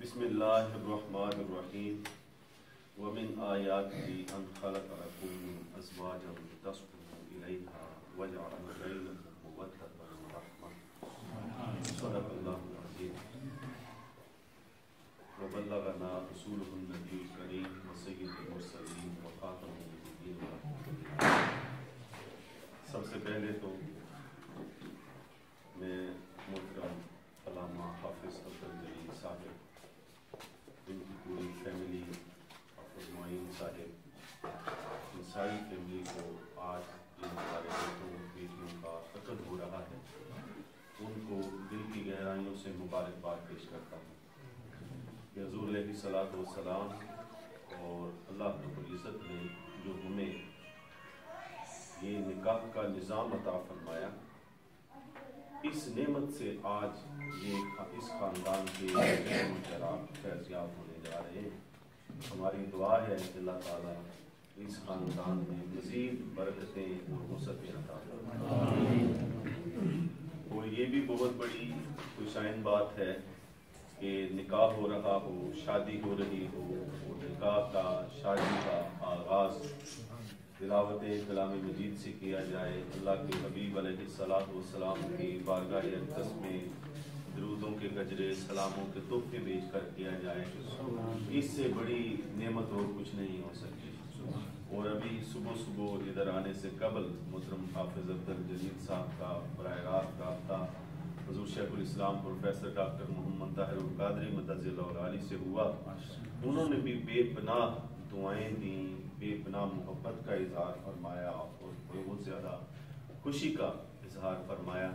بسم اللہ الرحمن الرحیم ومن آیاتہ ان خلق لکم من ازواجا لتسکنوا الیہا وجعل بینکم مودۃ ورحمۃ صدق اللہ العظیم وبلغنا رسولہ النبی الکریم وسید المرسلین وخاتم النبیین. سب سے پہلے تو میں محترم علامہ حافظ عبدالجلیل صاحب، ان کی پوری فیملی، حافظ معین صاحب، ان ساری فیملی کو آج ان ہمارے بیٹیوں کا قتل ہو رہا ہے، ان کو دل کی گہرائیوں سے مبارکباد پیش کرتا ہوں کہ حضور علیہ الصلوۃ والسلام اور اللہ رب العزت نے جو ہمیں یہ نکاح کا نظام عطا فرمایا، اس نعمت سے آج یہ اس خاندان کے فیضیاب ہونے جا رہے ہیں. ہماری دعا ہے کہ اللہ تعالیٰ اس خاندان میں مزید برکتیں اور وسعتیں عطا فرمائے. اور یہ بھی بہت بڑی خوشائن بات ہے کہ نکاح ہو رہا ہو، شادی ہو رہی ہو، اور نکاح کا، شادی کا آغاز تلاوت کلام مجید سے کیا جائے، اللہ کے حبیب علیہ الصلوۃ والسلام کی بارگاہ اقدس میں درودوں کے گجرے، سلاموں کے تحفے بیچ کر کیا جائے، اس سے بڑی نعمت اور کچھ نہیں ہو سکتی. اور ابھی صبح ادھر آنے سے قبل محترم حافظ عبدالجلیل صاحب کا براہ راست رابطہ حضور شیخ الاسلام پروفیسر ڈاکٹر محمد طاہر القادری مدظ اللہ علیہ سے ہوا. انہوں نے بھی بے پناہ دعائیں دیں، بے پناہ محبت کا اظہار فرمایا اور بہت زیادہ خوشی کا اظہار فرمایا.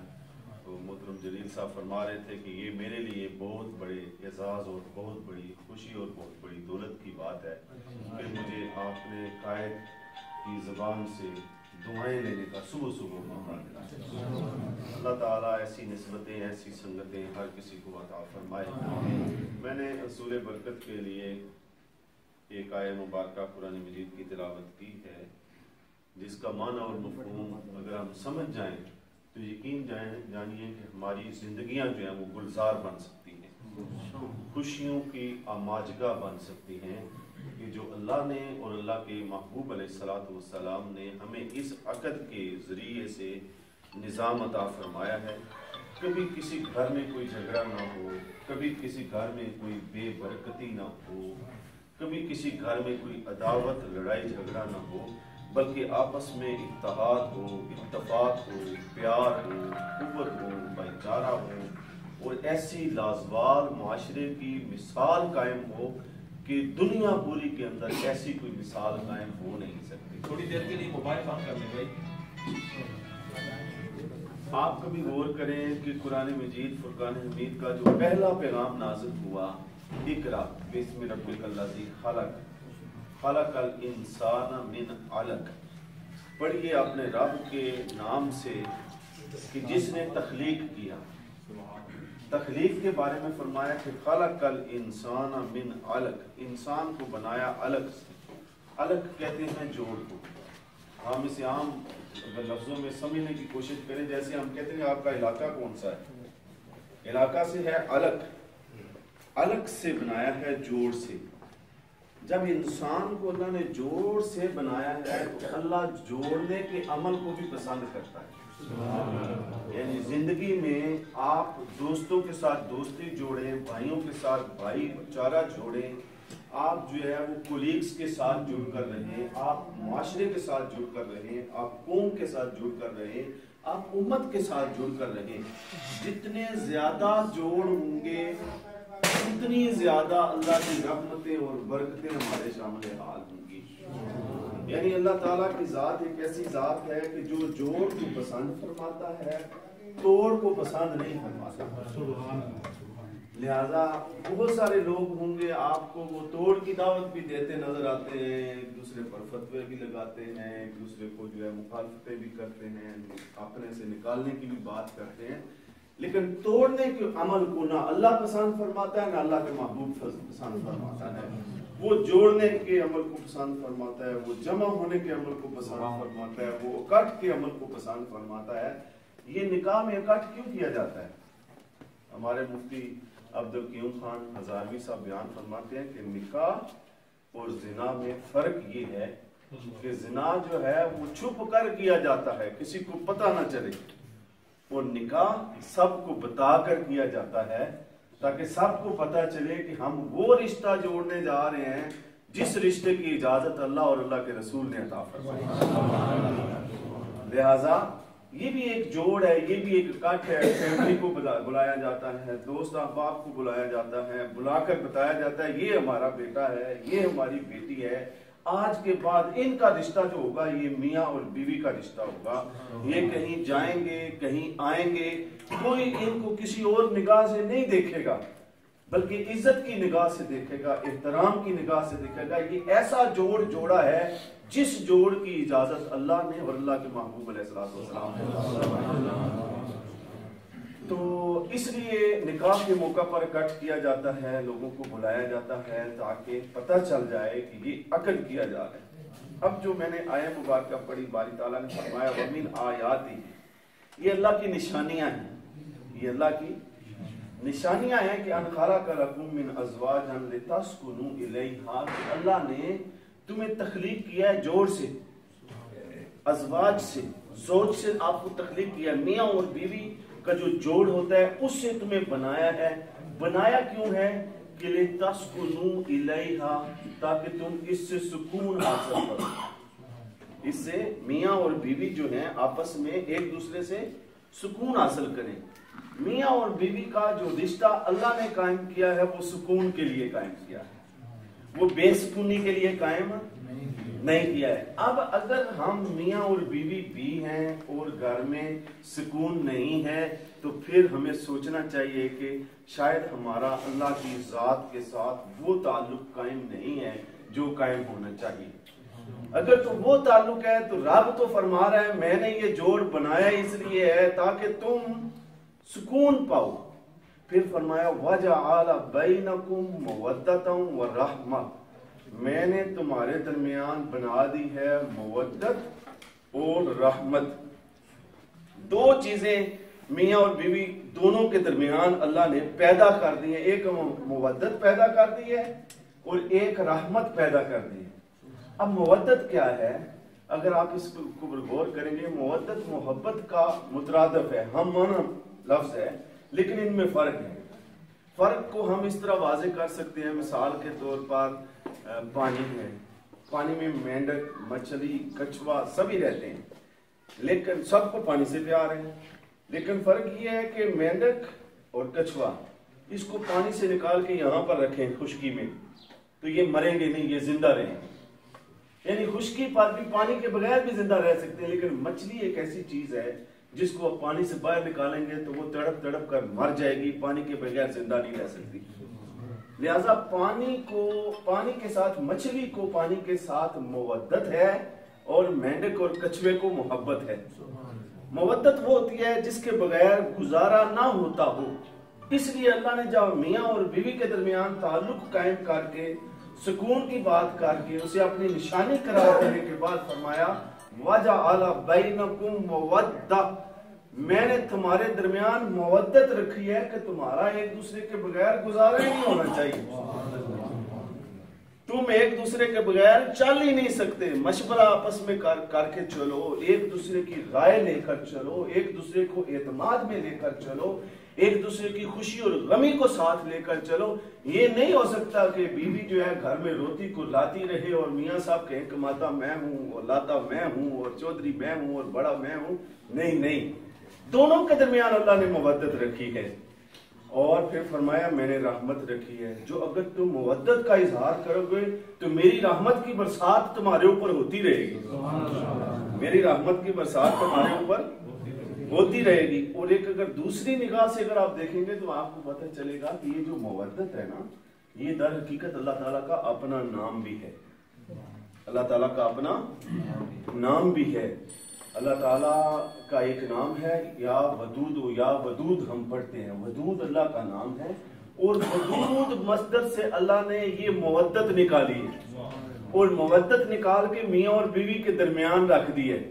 تو محترم جلیل صاحب فرما رہے تھے کہ یہ میرے لیے بہت بڑے اعزاز اور بہت بڑی خوشی اور بہت بڑی دولت کی بات ہے کہ مجھے آپ نے قائد کی زبان سے دعائیں لینے کا صبح موقع ملا. اللہ تعالیٰ ایسی نسبتیں، ایسی سنگتیں ہر کسی کو عطا فرمائے. میں نے حصول برکت کے لیے ایک آیہ مبارکہ قرآن مجید کی تلاوت کی ہے، جس کا معنی اور مفہوم اگر ہم سمجھ جائیں تو یقین جانیے کہ ہماری زندگیاں جو ہیں وہ گلزار بن سکتی ہیں، خوشیوں کی آماجگاہ بن سکتی ہیں، کہ جو اللہ نے اور اللہ کے محبوب علیہ الصلوۃ والسلام نے ہمیں اس عقد کے ذریعے سے نظام عطا فرمایا ہے. کبھی کسی گھر میں کوئی جھگڑا نہ ہو، کبھی کسی گھر میں کوئی بے برکتی نہ ہو، کبھی کسی گھر میں کوئی عداوت، لڑائی جھگڑا نہ ہو، بلکہ آپس میں اتحاد ہو، اتفاق ہو، پیار ہو، قوت ہو، بھائی چارہ ہو، اور ایسی لازوال معاشرے کی مثال قائم ہو کہ دنیا پوری کے اندر ایسی کوئی مثال قائم ہو نہیں سکتی. تھوڑی دیر کے لیے موبائل بند کر لیں بھائی. آپ کبھی غور کریں کہ قرآن مجید فرقان حمید کا جو پہلا پیغام نازل ہوا، اقرا بسم ربک الذی خلق خلق الانسان من علق، پڑھیے اپنے رب کے نام سے کہ جس نے تخلیق کیا. تخلیق کے بارے میں فرمایا کہ خلق الانسان من علق، انسان کو بنایا علق سے. علق کہتے ہیں جوڑ کو. ہم اسے عام اگر لفظوں میں سمجھنے کی کوشش کریں، جیسے ہم کہتے ہیں آپ کا علاقہ کون سا ہے، علاقہ سے ہے علق، علق سے بنایا ہے جوڑ سے. جب انسان کو اللہ نے جوڑ سے بنایا ہے تو اللہ جوڑنے کے عمل کو بھی پسند کرتا ہے. یعنی زندگی میں آپ دوستوں کے ساتھ دوستی جوڑیں، بھائیوں کے ساتھ بھائی چارہ جوڑیں، آپ جو ہے وہ کولیگز کے ساتھ جڑ کر رہیں، آپ معاشرے کے ساتھ جڑ کر رہیں، آپ قوم کے ساتھ جڑ کر رہیں، آپ امت کے ساتھ جڑ کر رہیں. جتنے زیادہ جوڑ ہوں گے اتنی زیادہ اللہ کی رحمتیں اور برکتیں ہمارے شامل حال ہوں گی. یعنی اللہ تعالیٰ کی ذات ایک ایسی ذات ہے کہ جو جوڑ کو پسند فرماتا ہے، توڑ کو پسند نہیں فرماتا. لہذا بہت سارے لوگ ہوں گے آپ کو وہ توڑ کی دعوت بھی دیتے نظر آتے ہیں، ایک دوسرے پر فتوے بھی لگاتے ہیں، ایک دوسرے کو جو ہے مخالفتیں بھی کرتے ہیں، اپنے سے نکالنے کی بھی بات کرتے ہیں. لیکن توڑنے کے عمل کو نہ اللہ پسند فرماتا ہے، نہ اللہ کے محبوب پسند فرماتا ہے. وہ جوڑنے کے عمل کو پسند فرماتا ہے، وہ جمع ہونے کے عمل کو پسند فرماتا ہے، وہ اکٹھ کے عمل کو پسند فرماتا ہے. یہ نکاح میں اکٹھ کیوں کیا جاتا ہے؟ ہمارے مفتی عبدالقیوم خان ہزاروی صاحب بیان فرماتے ہیں کہ نکاح اور زنا میں فرق یہ ہے کہ زنا جو ہے وہ چھپ کر کیا جاتا ہے، کسی کو پتہ نہ چلے، اور نکاح سب کو بتا کر کیا جاتا ہے تاکہ سب کو پتہ چلے کہ ہم وہ رشتہ جوڑنے جا رہے ہیں جس رشتے کی اجازت اللہ اور اللہ کے رسول نے عطا فرمائی۔ لہذا یہ بھی ایک جوڑ ہے، یہ بھی ایک اکٹھ ہے، فیملی کو بلایا جاتا ہے، دوست احباب کو بلایا جاتا ہے، بلا کر بتایا جاتا ہے یہ ہمارا بیٹا ہے، یہ ہماری بیٹی ہے، آج کے بعد ان کا رشتہ جو ہوگا یہ میاں اور بیوی کا رشتہ ہوگا، یہ کہیں جائیں گے کہیں آئیں گے، کوئی ان کو کسی اور نگاہ سے نہیں دیکھے گا بلکہ عزت کی نگاہ سے دیکھے گا، احترام کی نگاہ سے دیکھے گا۔ یہ ایسا جوڑ جوڑا ہے جس جوڑ کی اجازت اللہ نے اور اللہ کے محبوب علیہ السلام نے۔ تو اس لیے نکاح کے موقع پر اکٹھ کیا جاتا ہے، لوگوں کو بلایا جاتا ہے تاکہ پتہ چل جائے کہ یہ عقد کیا جا رہا ہے۔ اب جو میں نے آیہ مبارکہ پڑھی، باری تعالیٰ نے فرمایا وَمِنْ آیَاتِهِ، یہ اللہ کی نشانیاں ہیں، یہ اللہ کی نشانیاں ہیں کہ ان خلق لکم من ازواج لتسکنوا الیہا، کہ اللہ نے تمہیں تخلیق کیا ہے جوڑ سے، ازواج سے، زوج سے آپ کو تخلیق کیا ہے، میاں اور بیوی کا جو جوڑ ہوتا ہے اس سے تمہیں بنایا ہے۔ بنایا کیوں ہے؟ کہ لتسکنوا الیہا، تاکہ تم اس سے سکون حاصل کرو، اس سے میاں اور بیوی جو ہیں آپس میں ایک دوسرے سے سکون حاصل کریں۔ میاں اور بیوی کا جو رشتہ اللہ نے قائم کیا ہے وہ سکون کے لیے قائم کیا ہے، وہ بے سکونی کے لیے قائم نہیں کیا ہے۔ اب اگر ہم میاں اور بیوی بھی ہیں اور گھر میں سکون نہیں ہے تو پھر ہمیں سوچنا چاہیے کہ شاید ہمارا اللہ کی ذات کے ساتھ وہ تعلق قائم نہیں ہے جو قائم ہونا چاہیے۔ اگر تو وہ تعلق ہے تو رب تو فرما رہا ہے میں نے یہ جوڑ بنایا اس لیے ہے تاکہ تم سکون پاؤ۔ پھر فرمایا وَجَعَلَ بَيْنَكُمْ مَوَدَّةً وَرَحْمَةً، میں نے تمہارے درمیان بنا دی ہے مودت اور رحمت۔ دو چیزیں میاں اور بیوی دونوں کے درمیان اللہ نے پیدا کر دی ہے، ایک مودت پیدا کر دی ہے اور ایک رحمت پیدا کر دی ہے۔ اب مودت کیا ہے؟ اگر آپ اس کو غور کریں گے، مودت محبت کا مترادف ہے، ہم معنی لفظ ہے، لیکن ان میں فرق ہے۔ فرق کو ہم اس طرح واضح کر سکتے ہیں، مثال کے طور پر پانی ہے، پانی میں مینڈک، مچھلی، کچھوا سبھی رہتے ہیں، لیکن سب کو پانی سے پیار ہے، لیکن فرق یہ ہے کہ مینڈک اور کچھوا اس کو پانی سے نکال کے یہاں پر رکھیں خشکی میں تو یہ مریں گے نہیں، یہ زندہ رہیں گے۔ یعنی خشکی پر بھی پانی کے بغیر بھی زندہ رہ سکتے ہیں، لیکن مچھلی ایک ایسی چیز ہے جس کو آپ پانی سے باہر نکالیں گے تو وہ تڑپ تڑپ کر مر جائے گی، پانی کے بغیر زندہ نہیں رہ سکتی۔ لہذا پانی کے ساتھ مچھلی کو پانی کے ساتھ مودت ہے اور مینڈک اور کچھوے کو محبت ہے۔ مودت وہ ہوتی ہے جس کے بغیر گزارا نہ ہوتا ہو، اس لیے اللہ نے جب میاں اور بیوی کے درمیان تعلق قائم کر کے سکون کی بات کر کے اسے اپنی نشانی قرار دینے کے بعد فرمایا وَجَعَلَ بَيْنَكُمْ مَوَدَّةً، میں نے تمہارے درمیان مودت رکھی ہے کہ تمہارا ایک دوسرے کے بغیر گزارا ہی نہیں ہونا چاہیے، تم ایک دوسرے کے بغیر چل ہی نہیں سکتے، مشورہ آپس میں کر کے چلو، ایک دوسرے کی رائے لے کر چلو، ایک دوسرے کو اعتماد میں لے کر چلو، ایک دوسرے کی خوشی اور غمی کو ساتھ لے کر چلو۔ یہ نہیں ہو سکتا کہ بیوی جو ہے گھر میں روتی کو لاتی رہے اور میاں صاحب کہیں کماتا میں ہوں اور لاتا میں ہوں اور چودھری میں ہوں اور بڑا میں ہوں، نہیں، دونوں کے درمیان اللہ نے مودت رکھی ہے۔ اور پھر فرمایا میں نے رحمت رکھی ہے، جو اگر تم مودت کا اظہار کرو گے تو میری رحمت کی برسات تمہارے اوپر ہوتی رہے گی، میری رحمت کی برسات تمہارے اوپر ہوتی رہے گی۔ اور ایک اگر دوسری نگاہ سے اگر آپ دیکھیں گے تو آپ کو پتہ چلے گا کہ یہ جو مودت ہے نا، یہ در حقیقت اللہ تعالیٰ کا اپنا نام بھی ہے، اللہ تعالیٰ کا اپنا نام بھی ہے۔ اللہ تعالیٰ کا ایک نام ہے یا ودود ہم پڑھتے ہیں، ودود اللہ کا نام ہے، اور ودود مصدر سے اللہ نے یہ مودت نکالی ہے اور مودت نکال کے میاں اور بیوی کے درمیان رکھ دی ہے۔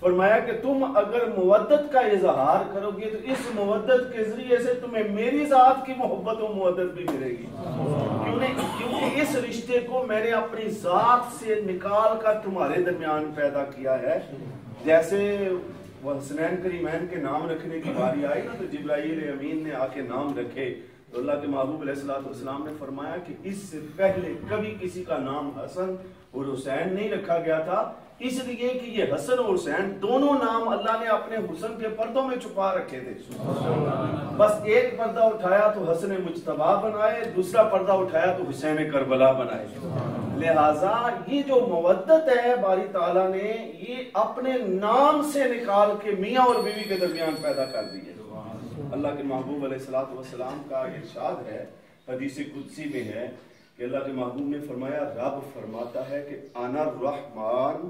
فرمایا کہ تم اگر مودت کا اظہار کرو گے تو اس مودت کے ذریعے سے تمہیں میری ذات کی محبت و مودت بھی ملے گی. کیونکہ اس رشتے کو میں نے اپنی ذات سے نکال کر تمہارے درمیان پیدا کیا ہے. جیسے وہ حسنین کریمین کے نام رکھنے کی باری آئی نا تو جبرائیل امین نے آ کے نام رکھے تو اللہ کے محبوب علیہ السلام نے فرمایا کہ اس سے پہلے کبھی کسی کا نام حسن اور حسین نہیں رکھا گیا تھا، اس لیے کہ یہ حسن اور حسین دونوں نام اللہ نے اپنے حسن کے پردوں میں چھپا رکھے تھے. بس ایک پردہ اٹھایا تو حسن مجتبیٰ بنائے، دوسرا پردہ اٹھایا تو حسین کربلا بنائے. لہٰذا یہ جو مودت ہے باری تعالیٰ نے یہ اپنے نام سے نکال کے میاں اور بیوی کے درمیان پیدا کر دی ہے. اللہ کے محبوب علیہ السلام کا ارشاد ہے، حدیث قدسی میں ہے کہ اللہ کے محبوب نے فرمایا، رب فرماتا ہے کہ انا الرحمن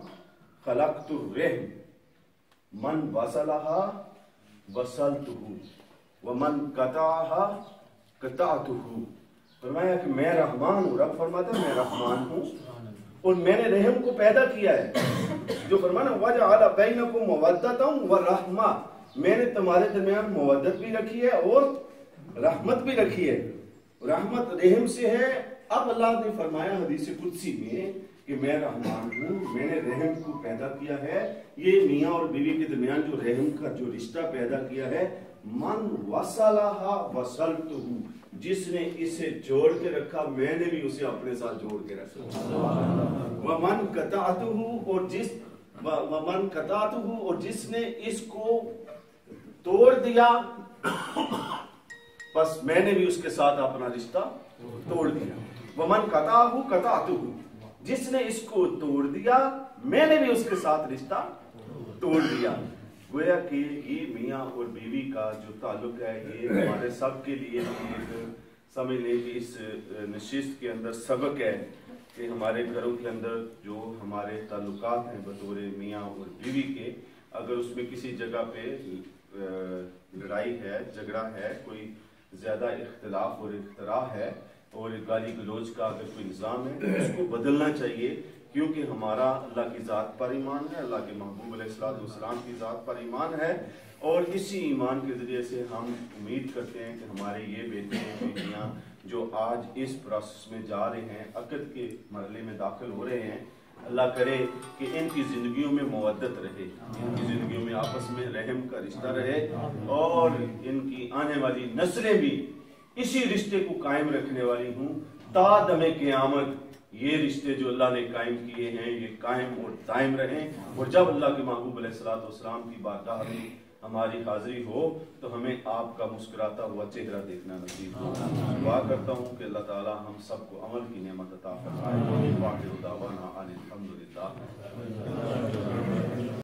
خلقت الرحم من وصلها وصلته ومن قطعها قطعته. فرمایا کہ میں رحمان ہوں. رب فرماتا ہے میں رحمان ہوں اور میں نے رحم کو پیدا کیا ہے. جو فرمانا وجعل بینکم مودۃ ورحمہ، میں نے تمہارے درمیان مودت بھی رکھی ہے اور رحمت بھی رکھی ہے. رحمت رحم سے ہے. اب اللہ نے فرمایا حدیث قدسی میں کہ میں رحمان ہوں، میں نے رحم کو پیدا کیا ہے. یہ میاں اور بیوی کے درمیان جو رحم کا جو رشتہ پیدا کیا ہے، من وصلہا وصلتہ، جس نے اسے جوڑ کے رکھا میں نے بھی اسے اپنے ساتھ جوڑ کے رکھا. ومن قطعتہ، اور جس نے اس کو توڑ دیا بس میں نے بھی اس کے ساتھ اپنا رشتہ توڑ دیا. ومن قطعہ قطعتہ، جس نے اس کو توڑ دیا میں نے بھی اس کے ساتھ رشتہ توڑ دیا. گویا کہ یہ میاں اور بیوی کا جو تعلق ہے یہ ہمارے سب کے لیے سمجھ لیں کہ اس نشست کے اندر سبق ہے کہ ہمارے گھروں کے اندر جو ہمارے تعلقات ہیں بطور میاں اور بیوی کے، اگر اس میں کسی جگہ پہ لڑائی ہے، جھگڑا ہے، کوئی زیادہ اختلاف اور اختراع ہے اور گالی گلوچ کا اگر کوئی نظام ہے تو اس کو بدلنا چاہیے. کیونکہ ہمارا اللہ کی ذات پر ایمان ہے، اللہ کے محبوب علیہ السلام کی ذات پر ایمان ہے، اور اسی ایمان کے ذریعے سے ہم امید کرتے ہیں کہ ہمارے یہ بیٹے بیٹیاں جو آج اس پروسیس میں جا رہے ہیں، عقد کے مرحلے میں داخل ہو رہے ہیں، اللہ کرے کہ ان کی زندگیوں میں مودت رہے، ان کی زندگیوں میں آپس میں رحم کا رشتہ رہے، اور ان کی آنے والی نسلیں بھی اسی رشتے کو قائم رکھنے والی ہوں تا دم قیامت. یہ رشتے جو اللہ نے قائم کیے ہیں یہ قائم اور دائم رہیں، اور جب اللہ کے محبوب علیہ السلام کی بارگاہ میں ہماری حاضری ہو تو ہمیں آپ کا مسکراتا ہوا چہرہ دیکھنا نصیب ہو. دعا کرتا ہوں کہ اللہ تعالی ہم سب کو عمل کی نعمت عطا فرمائے. واخر دعوانا ان الحمد للہ.